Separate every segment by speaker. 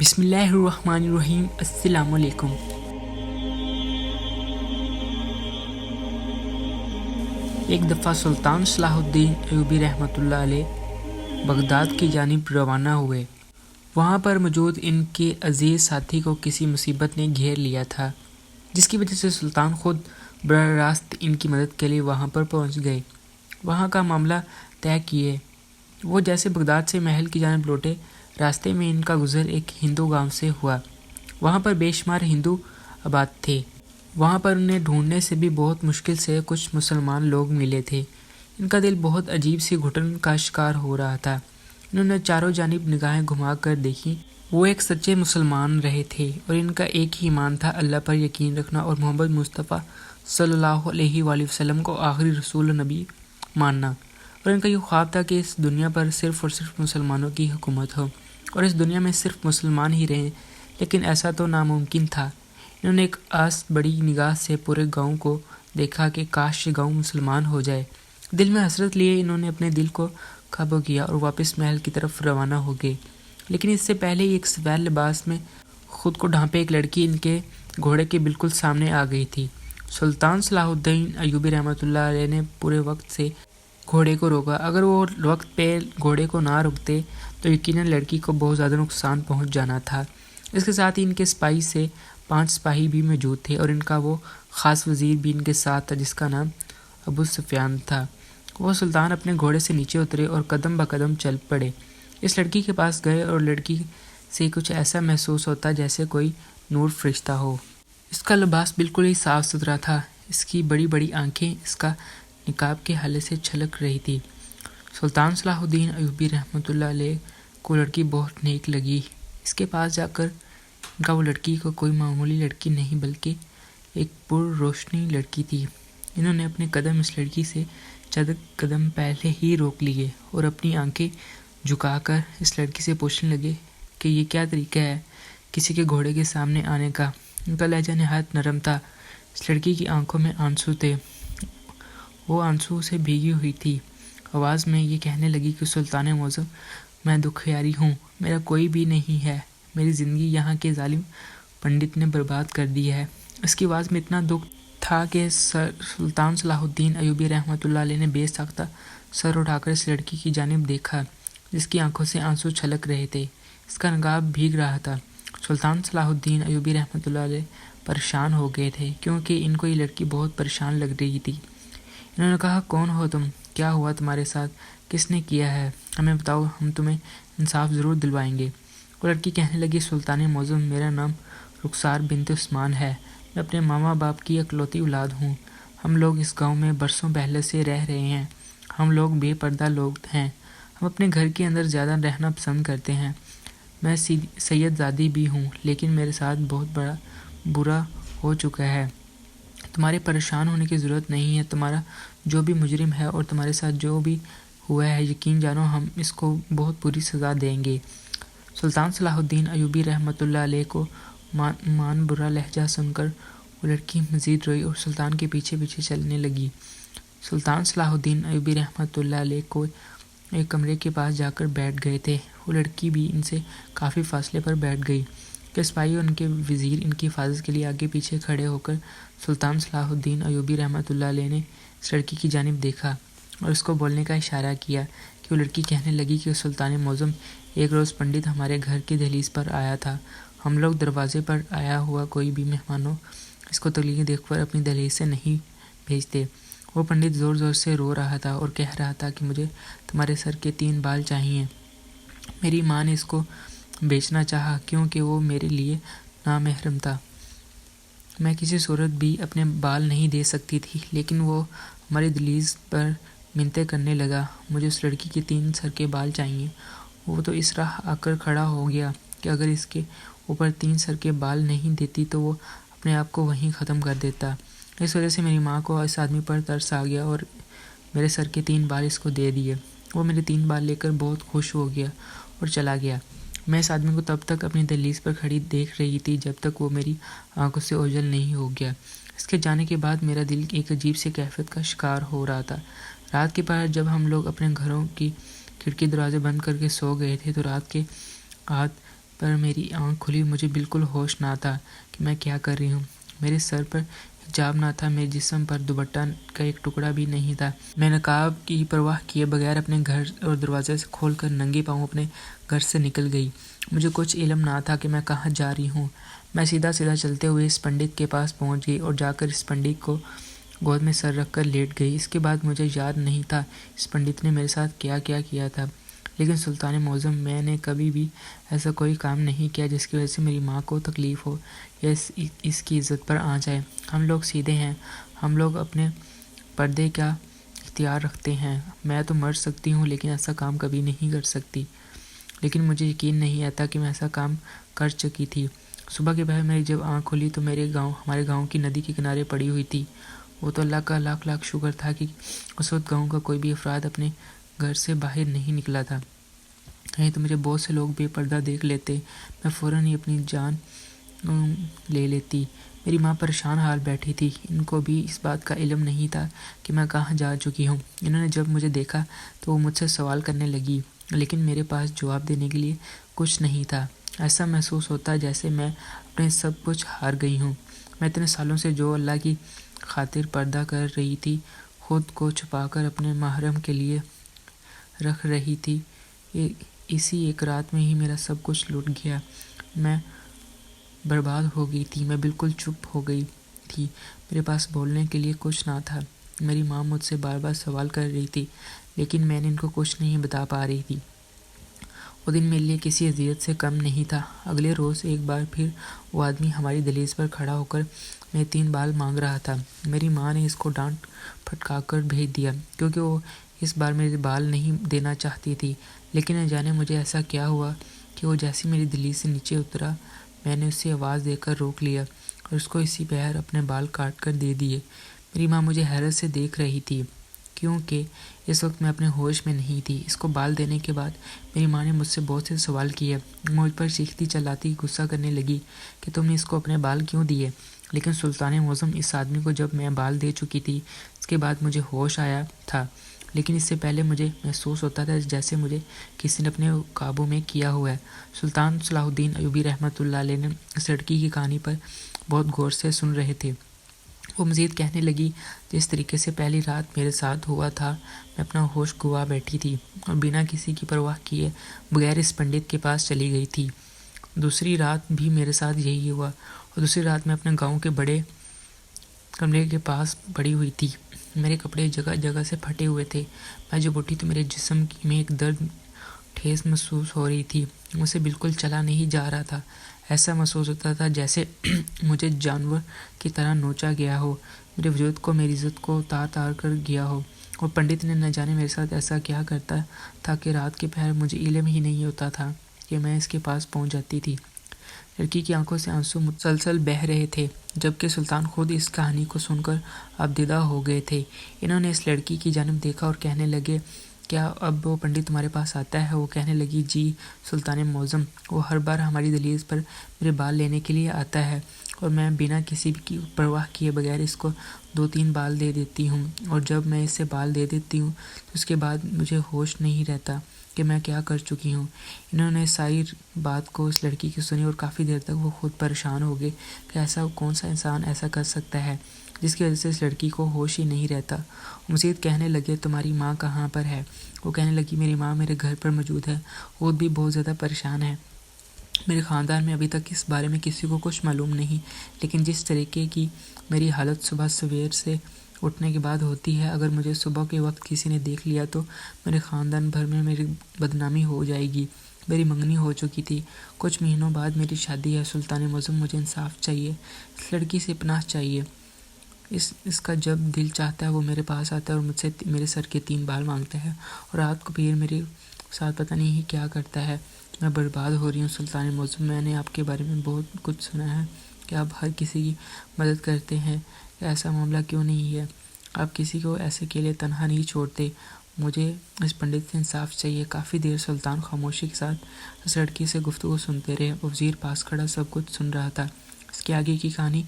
Speaker 1: بسم اللہ الرحمن الرحیم۔ السلام علیکم۔ ایک دفعہ سلطان صلاح الدین ایوبی رحمۃ اللہ علیہ بغداد کی جانب روانہ ہوئے۔ وہاں پر موجود ان کے عزیز ساتھی کو کسی مصیبت نے گھیر لیا تھا، جس کی وجہ سے سلطان خود براہ راست ان کی مدد کے لیے وہاں پر پہنچ گئے۔ وہاں کا معاملہ طے کیے وہ جیسے بغداد سے محل کی جانب لوٹے، راستے میں ان کا گزر ایک ہندو گاؤں سے ہوا۔ وہاں پر بے شمار ہندو آباد تھے۔ وہاں پر انہیں ڈھونڈنے سے بھی بہت مشکل سے کچھ مسلمان لوگ ملے تھے۔ ان کا دل بہت عجیب سی گھٹن کا شکار ہو رہا تھا۔ انہوں نے چاروں جانب نگاہیں گھما کر دیکھی۔ وہ ایک سچے مسلمان رہے تھے اور ان کا ایک ہی ایمان تھا، اللہ پر یقین رکھنا اور محمد مصطفیٰ صلی اللہ علیہ وآلہ وسلم کو آخری رسول و نبی ماننا۔ اور ان کا یہ خواب تھا کہ اس دنیا پر صرف اور صرف مسلمانوں کی حکومت ہو اور اس دنیا میں صرف مسلمان ہی رہیں، لیکن ایسا تو ناممکن تھا۔ انہوں نے ایک آس بڑی نگاہ سے پورے گاؤں کو دیکھا کہ کاش یہ گاؤں مسلمان ہو جائے۔ دل میں حسرت لیے انہوں نے اپنے دل کو قابو کیا اور واپس محل کی طرف روانہ ہو گئے، لیکن اس سے پہلے ہی ایک سفید لباس میں خود کو ڈھانپے ایک لڑکی ان کے گھوڑے کے بالکل سامنے آ گئی تھی۔ سلطان صلاح الدین ایوبی رحمۃ اللہ علیہ نے پورے وقت سے گھوڑے کو روکا۔ اگر وہ وقت پہ گھوڑے کو نہ روکتے تو یقیناً لڑکی کو بہت زیادہ نقصان پہنچ جانا تھا۔ اس کے ساتھ ہی ان کے سپاہی سے 5 سپاہی بھی موجود تھے اور ان کا وہ خاص وزیر بھی ان کے ساتھ تھا جس کا نام ابو سفیان تھا۔ وہ سلطان اپنے گھوڑے سے نیچے اترے اور قدم بقدم چل پڑے۔ اس لڑکی کے پاس گئے اور لڑکی سے کچھ ایسا محسوس ہوتا جیسے کوئی نور فرشتہ ہو۔ اس کا لباس بالکل ہی صاف ستھرا تھا، اس کی بڑی بڑی آنکھیں اس کا نقاب کے حلے سے چھلک رہی تھی۔ سلطان صلاح الدین ایوبی رحمۃ اللہ علیہ کو لڑکی بہت نیک لگی۔ اس کے پاس جا کر ان کا وہ لڑکی کو کوئی معمولی لڑکی نہیں بلکہ ایک پر روشنی لڑکی تھی۔ انہوں نے اپنے قدم اس لڑکی سے چند قدم پہلے ہی روک لیے اور اپنی آنکھیں جھکا کر اس لڑکی سے پوچھنے لگے کہ یہ کیا طریقہ ہے کسی کے گھوڑے کے سامنے آنے کا۔ ان کا لہجہ نہایت نرم تھا۔ اس لڑکی کی آنکھوں میں آنسو تھے، وہ آنسو سے بھیگی ہوئی تھی۔ آواز میں یہ کہنے لگی کہ سلطان معظم، میں دکھیاری ہوں، میرا کوئی بھی نہیں ہے، میری زندگی یہاں کے ظالم پنڈت نے برباد کر دی ہے۔ اس کی آواز میں اتنا دکھ تھا کہ سلطان صلاح الدین ایوبی رحمۃ اللہ علیہ نے بے ساختہ سر اٹھا کر اس لڑکی کی جانب دیکھا جس کی آنکھوں سے آنسو چھلک رہے تھے۔ اس کا نقاب بھیگ رہا تھا۔ سلطان صلاح الدین ایوبی رحمۃ اللہ علیہ پریشان ہو گئے تھے کیونکہ ان کو یہ لڑکی بہت پریشان لگ رہی تھی۔ انہوں نے کہا، کون ہو تم؟ کیا ہوا تمہارے ساتھ؟ کس نے کیا ہے؟ ہمیں بتاؤ، ہم تمہیں انصاف ضرور دلوائیں گے۔ وہ لڑکی کہنے لگی، سلطان معظم، میرا نام رخسار بنت عثمان ہے، میں اپنے ماما باپ کی اکلوتی اولاد ہوں۔ ہم لوگ اس گاؤں میں برسوں پہلے سے رہ رہے ہیں۔ ہم لوگ بے پردہ لوگ ہیں، ہم اپنے گھر کے اندر زیادہ رہنا پسند کرتے ہیں۔ میں سید زادی بھی ہوں، لیکن میرے ساتھ بہت بڑا برا ہو چکا ہے۔ تمہارے پریشان ہونے کی ضرورت نہیں ہے، تمہارا جو بھی مجرم ہے اور تمہارے ساتھ جو بھی ہوا ہے، یقین جانو ہم اس کو بہت بری سزا دیں گے۔ سلطان صلاح الدین ایوبی رحمۃ اللہ علیہ کو مان برا لہجہ سن کر وہ لڑکی مزید روئی اور سلطان کے پیچھے پیچھے چلنے لگی۔ سلطان صلاح الدین ایوبی رحمۃ اللہ علیہ کو ایک کمرے کے پاس جا کر بیٹھ گئے تھے۔ وہ لڑکی بھی ان سے کافی فاصلے پر بیٹھ گئی کہ سپاہی اور ان کے وزیر ان کی حفاظت کے لیے آگے پیچھے کھڑے ہو کر سلطان صلاح الدین ایوبی رحمۃ اللہ علیہ نے اس لڑکی کی جانب دیکھا اور اس کو بولنے کا اشارہ کیا کہ وہ لڑکی کہنے لگی کہ سلطان معظم، ایک روز پنڈت ہمارے گھر کی دہلیز پر آیا تھا۔ ہم لوگ دروازے پر آیا ہوا کوئی بھی مہمانوں اس کو تکلیف دیکھ کر اپنی دہلیز سے نہیں بھیجتے۔ وہ پنڈت زور زور سے رو رہا تھا اور کہہ رہا تھا کہ مجھے تمہارے سر کے 3 بال چاہیے۔ میری ماں نے اس کو بیچنا چاہا کیونکہ وہ میرے لیے نامحرم تھا۔ میں کسی صورت بھی اپنے بال نہیں دے سکتی تھی، لیکن وہ ہماری دہلیز پر منتیں کرنے لگا، مجھے اس لڑکی کے 3 سر کے بال چاہیے۔ وہ تو اس طرح آ کر کھڑا ہو گیا کہ اگر اس کے اوپر 3 سر کے بال نہیں دیتی تو وہ اپنے آپ کو وہیں ختم کر دیتا۔ اس وجہ سے میری ماں کو اس آدمی پر ترس آ گیا اور میرے سر کے 3 بال اس کو دے دیے۔ وہ میرے 3 بال لے کر بہت خوش ہو گیا اور چلا گیا۔ میں اس آدمی کو تب تک اپنی دہلیز پر کھڑی دیکھ رہی تھی جب تک وہ میری آنکھوں سے اوجھل نہیں ہو گیا۔ اس کے جانے کے بعد میرا دل ایک عجیب سی کیفیت کا شکار ہو رہا تھا۔ رات کے پہر جب ہم لوگ اپنے گھروں کی کھڑکی دروازے بند کر کے سو گئے تھے تو رات کے آدھ پر میری آنکھ کھلی، مجھے بالکل ہوش نہ تھا کہ میں کیا کر رہی ہوں۔ میرے سر پر حجاب نہ تھا، میرے جسم پر دوپٹہ کا ایک ٹکڑا بھی نہیں تھا۔ میں نقاب کی پرواہ کیے بغیر اپنے گھر اور دروازے سے کھول کر ننگے پاؤں اپنے گھر سے نکل گئی۔ مجھے کچھ علم نہ تھا کہ میں کہاں جا رہی ہوں۔ میں سیدھا چلتے ہوئے اس پنڈت کے پاس پہنچ گئی اور جا کر اس پنڈت کو گود میں سر رکھ کر لیٹ گئی۔ اس کے بعد مجھے یاد نہیں تھا اس پنڈت نے میرے ساتھ کیا کیا تھا، لیکن سلطان معظم، میں نے کبھی بھی ایسا کوئی کام نہیں کیا جس کی وجہ سے میری ماں کو تکلیف ہو یا اس کی عزت پر آ جائے۔ ہم لوگ سیدھے ہیں، ہم لوگ اپنے پردے کا اختیار رکھتے ہیں۔ میں تو مر سکتی ہوں لیکن ایسا کام کبھی نہیں کر سکتی۔ لیکن مجھے یقین نہیں آتا کہ میں ایسا کام کر چکی تھی۔ صبح کے پہر میری جب آنکھ کھلی تو ہمارے گاؤں کی ندی کے کنارے پڑی ہوئی تھی۔ وہ تو اللہ کا لاکھ شکر تھا کہ اس وقت گاؤں کا کوئی بھی افراد اپنے گھر سے باہر نہیں نکلا تھا، نہیں تو مجھے بہت سے لوگ بے پردہ دیکھ لیتے، میں فوراً ہی اپنی جان لے لیتی۔ میری ماں پریشان حال بیٹھی تھی، ان کو بھی اس بات کا علم نہیں تھا کہ میں کہاں جا چکی ہوں۔ انہوں نے جب مجھے دیکھا تو وہ مجھ سے سوال کرنے لگی، لیکن میرے پاس جواب دینے کے لیے کچھ نہیں تھا۔ ایسا محسوس ہوتا جیسے میں اپنے سب کچھ ہار گئی ہوں۔ میں اتنے سالوں سے جو اللہ کی خاطر پردہ کر رہی تھی، خود کو چھپا کر اپنے محرم کے لیے رکھ رہی تھی، اسی ایک رات میں ہی میرا سب کچھ لٹ گیا۔ میں برباد ہو گئی تھی، میں بالکل چپ ہو گئی تھی، میرے پاس بولنے کے لیے کچھ نہ تھا۔ میری ماں مجھ سے بار بار سوال کر رہی تھی، لیکن میں نے ان کو کچھ نہیں بتا پا رہی تھی۔ وہ دن میرے لیے کسی اذیت سے کم نہیں تھا۔ اگلے روز ایک بار پھر وہ آدمی ہماری دہلیز پر کھڑا ہو کر میرے 3 بال مانگ رہا تھا۔ میری ماں نے اس کو ڈانٹ پھٹکا کر بھیج دیا کیونکہ وہ اس بار میرے بال نہیں دینا چاہتی تھی، لیکن نہ جانے مجھے ایسا کیا ہوا کہ وہ جیسے میری دہلیز سے نیچے اترا، میں نے اسے آواز دے کر روک لیا اور اس کو اسی پہر اپنے بال کاٹ کر دے دیے۔ میری ماں مجھے حیرت سے دیکھ رہی تھی کیونکہ اس وقت میں اپنے ہوش میں نہیں تھی۔ اس کو بال دینے کے بعد میری ماں نے مجھ سے بہت سے سوال کیے، مجھ پر چیختی چلاتی غصہ کرنے لگی کہ تم نے اس کو اپنے بال کیوں دیے۔ لیکن سلطان معظم، اس آدمی کو جب میں بال دے چکی تھی اس کے بعد مجھے ہوش آیا تھا، لیکن اس سے پہلے مجھے محسوس ہوتا تھا جیسے مجھے کسی نے اپنے قابو میں کیا ہوا ہے۔ سلطان صلاح الدین ایوبی رحمۃ اللہ علیہ نے اس لڑکی کی کہانی پر بہت غور سے سن رہے تھے۔ وہ مزید کہنے لگی، جس طریقے سے پہلی رات میرے ساتھ ہوا تھا، میں اپنا ہوش گوا بیٹھی تھی اور بنا کسی کی پرواہ کیے بغیر اس پنڈت کے پاس چلی گئی تھی۔ دوسری رات بھی میرے ساتھ یہی ہوا اور دوسری رات میں اپنے گاؤں کے بڑے کمرے کے پاس پڑی ہوئی تھی۔ میرے کپڑے جگہ جگہ سے پھٹے ہوئے تھے۔ میں جب اٹھی تو میرے جسم میں ایک درد ٹھیس محسوس ہو رہی تھی، مجھ سے بالکل چلا نہیں جا رہا تھا۔ ایسا محسوس ہوتا تھا جیسے مجھے جانور کی طرح نوچا گیا ہو، میرے وجود کو، میری عزت کو تار کر گیا ہو۔ اور پنڈت نے نہ جانے میرے ساتھ ایسا کیا کرتا تھا کہ رات کے پہر مجھے علم ہی نہیں ہوتا تھا کہ میں اس کے پاس پہنچ جاتی تھی۔ لڑکی کی آنکھوں سے آنسو مسلسل بہہ رہے تھے، جبکہ سلطان خود اس کہانی کو سن کر ابدیدہ ہو گئے تھے۔ انہوں نے اس لڑکی کی جانب دیکھا اور کہنے لگے، کیا اب وہ پنڈت تمہارے پاس آتا ہے؟ وہ کہنے لگی، جی سلطان معظم، وہ ہر بار ہماری دہلیز پر میرے بال لینے کے لیے آتا ہے اور میں بنا کسی کی پرواہ کیے بغیر اس کو 2-3 بال دے دیتی ہوں، اور جب میں اسے بال دے دیتی ہوں تو اس کے بعد مجھے ہوش نہیں رہتا کہ میں کیا کر چکی ہوں۔ انہوں نے ساری بات کو اس لڑکی کی سنی اور کافی دیر تک وہ خود پریشان ہو گئے کہ ایسا کون سا انسان ایسا کر سکتا ہے جس کی وجہ سے اس لڑکی کو ہوش ہی نہیں رہتا۔ مزید کہنے لگے، تمہاری ماں کہاں پر ہے؟ وہ کہنے لگی، میری ماں میرے گھر پر موجود ہے، وہ بھی بہت زیادہ پریشان ہے۔ میرے خاندان میں ابھی تک اس بارے میں کسی کو کچھ معلوم نہیں، لیکن جس طریقے کی میری حالت صبح سویر سے اٹھنے کے بعد ہوتی ہے، اگر مجھے صبح کے وقت کسی نے دیکھ لیا تو میرے خاندان بھر میں میری بدنامی ہو جائے گی۔ میری منگنی ہو چکی تھی، کچھ مہینوں بعد میری شادی ہے۔ سلطان معظم، مجھے انصاف چاہیے، اس لڑکی سے پناہ چاہیے۔ اس کا جب دل چاہتا ہے وہ میرے پاس آتا ہے اور مجھ سے میرے سر کے 3 بال مانگتا ہے، اور رات کو پھر میرے ساتھ پتہ نہیں کیا کرتا ہے۔ میں برباد ہو رہی ہوں سلطان معظم، میں نے آپ کے بارے میں بہت کچھ سنا ہے کہ آپ ہر کسی کی مدد کرتے ہیں، ایسا معاملہ کیوں نہیں ہے؟ آپ کسی کو ایسے اکیلے تنہا نہیں چھوڑتے۔ مجھے اس پنڈت سے انصاف چاہیے۔ کافی دیر سلطان خاموشی کے ساتھ اس لڑکی سے گفتگو سنتے رہے۔ وزیر پاس کھڑا سب کچھ سن رہا تھا۔ اس کے آگے کی کہانی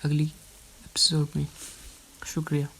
Speaker 1: اگلی ایپیسوڈ میں۔ شکریہ۔